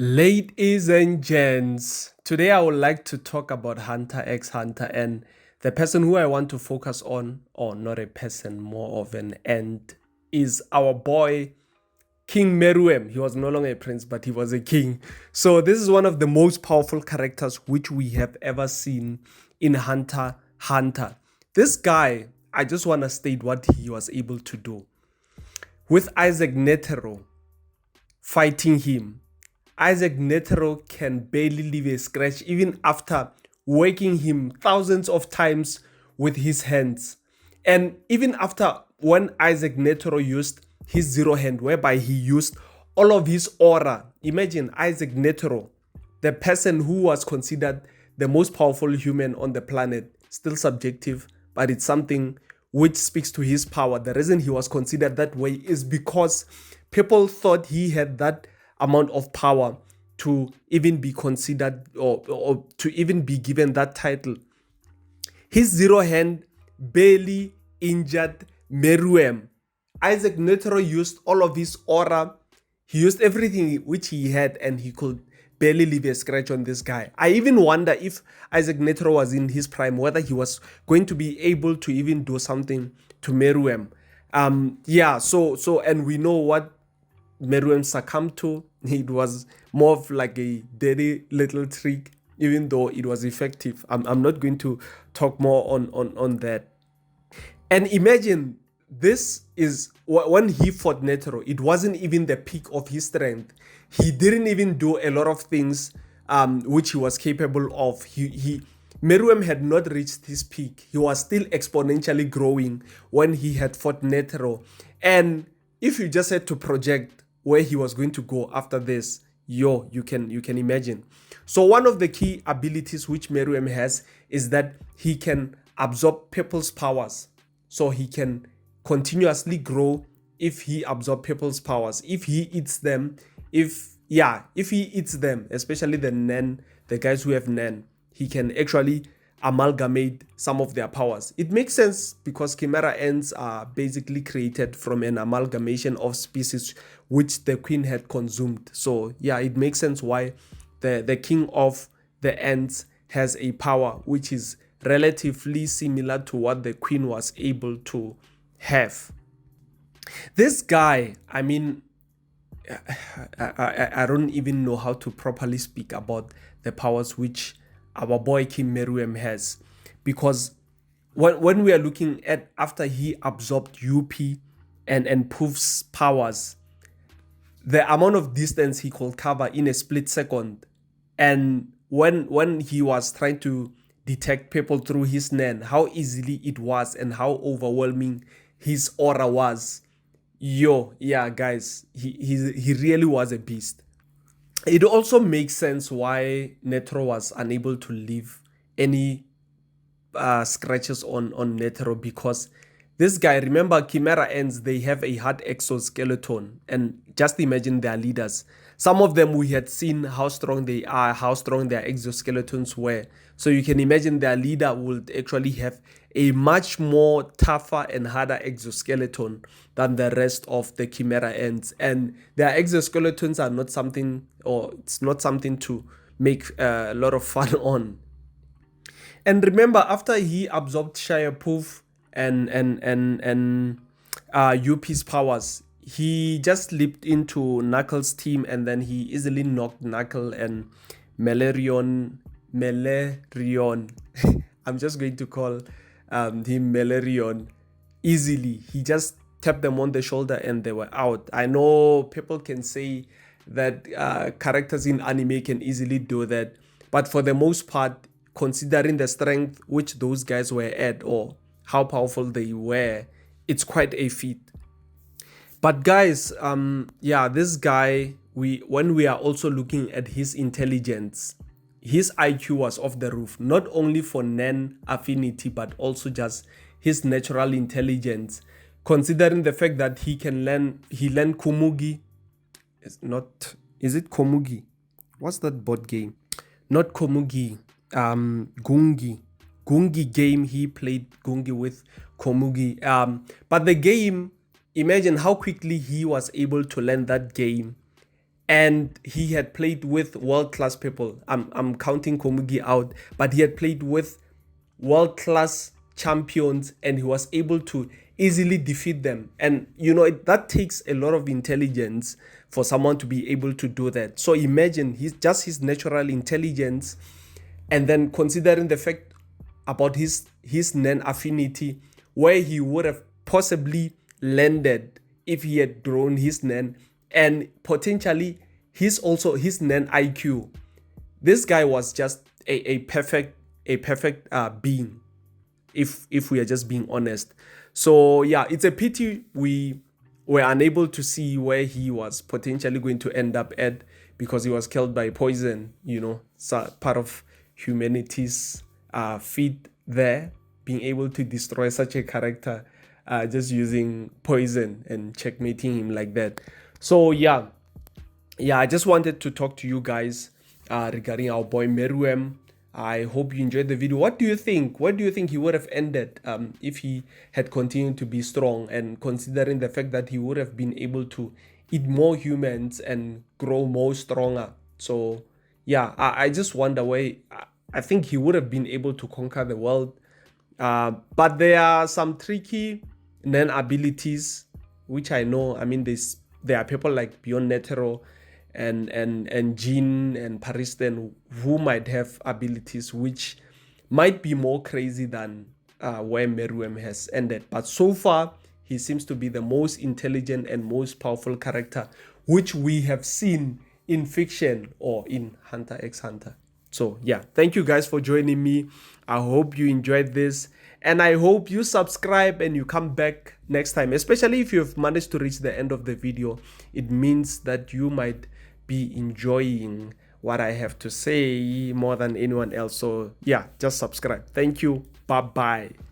Ladies and gents, today I would like to talk about Hunter x Hunter, and the person who I want to focus on, or not a person, more of an ant, is our boy King Meruem. He was no longer a prince, but he was a king. So this is one of the most powerful characters which we have ever seen in Hunter x Hunter. This guy, I just want to state what he was able to do. With Isaac Netero fighting him, Isaac Netero can barely leave a scratch even after waking him thousands of times with his hands. And even after when Isaac Netero used his zero hand, whereby he used all of his aura. Imagine Isaac Netero, the person who was considered the most powerful human on the planet, still subjective, but it's something which speaks to his power. The reason he was considered that way is because people thought he had that amount of power to even be considered or to even be given that title. His zero hand barely injured Meruem. Isaac Netero used all of his aura. He used everything which he had, and he could barely leave a scratch on this guy. I even wonder if Isaac Netero was in his prime, whether he was going to be able to even do something to Meruem. And we know what Meruem succumbed to. It was more of like a dirty little trick, even though it was effective. I'm not going to talk more on that. And imagine, this is when he fought Netero, it wasn't even the peak of his strength. He didn't even do a lot of things which he was capable of. Meruem had not reached his peak. He was still exponentially growing when he had fought Netero. And if you just had to project where he was going to go after this, you can imagine. So one of the key abilities which Meruem has is that he can absorb people's powers. So he can continuously grow if he absorbs people's powers. If he eats them, if he eats them, especially the Nen, the guys who have Nen, he can actually amalgamate some of their powers. It makes sense because chimera ants are basically created from an amalgamation of species which the queen had consumed. So yeah, it makes sense why the king of the ants has a power which is relatively similar to what the queen was able to have. This guy, I mean, I don't even know how to properly speak about the powers which our boy King Meruem has, because when we are looking at after he absorbed UP and Poof's powers, the amount of distance he could cover in a split second, and when he was trying to detect people through his Nen, how easily it was and how overwhelming his aura was. Guys, he really was a beast. It also makes sense why Netero was unable to leave any scratches on Netero, because this guy, remember, chimera ants, they have a hard exoskeleton, and just imagine their leaders. Some of them we had seen how strong they are, how strong their exoskeletons were. So you can imagine their leader would actually have a much more tougher and harder exoskeleton than the rest of the chimera ants. And their exoskeletons are not something, or it's not something to make a lot of fun on. And remember, after he absorbed Shia Poof and UP's powers, he just leaped into Knuckles' team, and then he easily knocked Knuckle and Melerion. I'm just going to call him Melerion easily. He just tapped them on the shoulder and they were out. I know people can say that characters in anime can easily do that, but for the most part, considering the strength which those guys were at, or how powerful they were, it's quite a feat. But guys, this guy, when we are also looking at his intelligence, his IQ was off the roof, not only for Nen affinity, but also just his natural intelligence, considering the fact that he learned Komugi. Is it Komugi? What's that board game? Not Komugi. Gungi game. He played Gungi with Komugi. But the game, imagine how quickly he was able to learn that game and he had played with world-class people. I'm counting Komugi out, but he had played with world-class champions, and he was able to easily defeat them. And that takes a lot of intelligence for someone to be able to do that. So imagine his natural intelligence, and then considering the fact about his Nen affinity, where he would have possibly landed if he had grown his Nen, and potentially his Nen IQ. This guy was just a perfect being, if we are just being honest. So yeah, it's a pity we were unable to see where he was potentially going to end up at, because he was killed by poison. So part of humanity's feat there, being able to destroy such a character just using poison and checkmating him like that. So yeah, I just wanted to talk to you guys regarding our boy Meruem. I hope you enjoyed the video. What do you think? Where do you think he would have ended if he had continued to be strong, and considering the fact that he would have been able to eat more humans and grow more stronger? So yeah, I just wonder where I think he would have been able to conquer the world. But there are some tricky Nen abilities, which I know. I mean, there are people like Beyond Netero and Jean and Paristen who might have abilities which might be more crazy than where Meruem has ended. But so far, he seems to be the most intelligent and most powerful character which we have seen in fiction or in Hunter x Hunter. So yeah, thank you guys for joining me. I hope you enjoyed this, and I hope you subscribe and you come back next time, especially if you've managed to reach the end of the video. It means that you might be enjoying what I have to say more than anyone else. So yeah, just subscribe. Thank you. Bye bye.